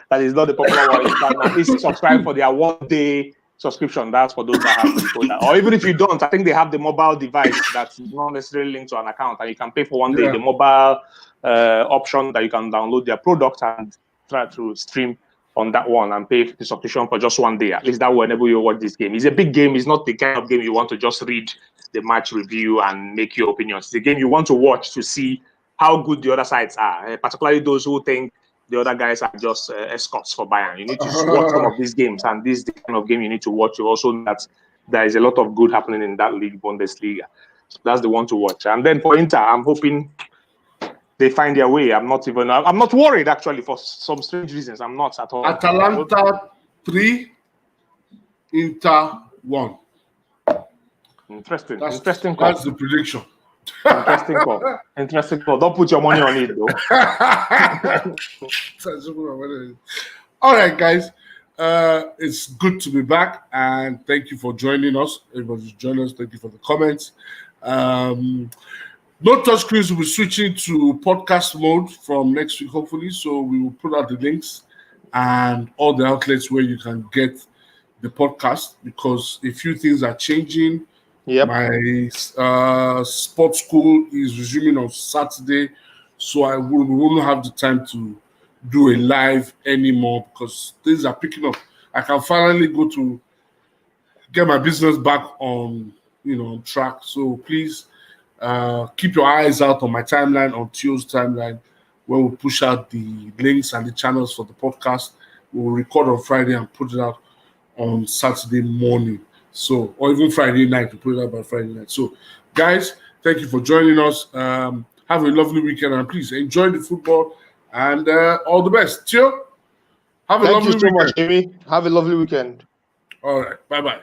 [SPEAKER 2] That is not the popular one. You can at least subscribe for their 1-day subscription. That's for those that have the decoder. Or even if you don't, I think they have the mobile device that's not necessarily linked to an account, and you can pay for 1 day. The mobile option that you can download their product and try to stream on that one and pay the subscription for just 1 day. At least that will enable you to watch this game. It's a big game. It's not the kind of game you want to just read the match review and make your opinions. It's a game you want to watch to see how good the other sides are, particularly those who think The other guys are just escorts for Bayern. You need to watch some of these games, and this is the kind of game you need to watch. You also know that there is a lot of good happening in that league, Bundesliga. So that's the one to watch. And then for Inter, I'm hoping they find their way. I'm not worried, actually, for some strange reasons. I'm not at all.
[SPEAKER 1] Atalanta 3, Inter 1.
[SPEAKER 2] Interesting.
[SPEAKER 1] That's the prediction.
[SPEAKER 2] Interesting call. Don't put your money on it, though.
[SPEAKER 1] All right, guys. It's good to be back, and thank you for joining us. Everybody who's joined us, thank you for the comments. No Touch Screens will be switching to podcast mode from next week, hopefully. So we will put out the links and all the outlets where you can get the podcast, because a few things are changing.
[SPEAKER 2] Yep.
[SPEAKER 1] My sports school is resuming on Saturday, so we won't have the time to do a live anymore because things are picking up. I can finally go to get my business back on, on track. So please keep your eyes out on my timeline, on Theo's timeline, where we'll push out the links and the channels for the podcast. We'll record on Friday and put it out on Saturday morning. So, or even Friday night, to put it out by Friday night. So, guys, thank you for joining us. Have a lovely weekend, and please enjoy the football, and all the best. Theo, have a lovely weekend.
[SPEAKER 2] Thank you so much, Amy. Have a lovely weekend.
[SPEAKER 1] All right. Bye-bye.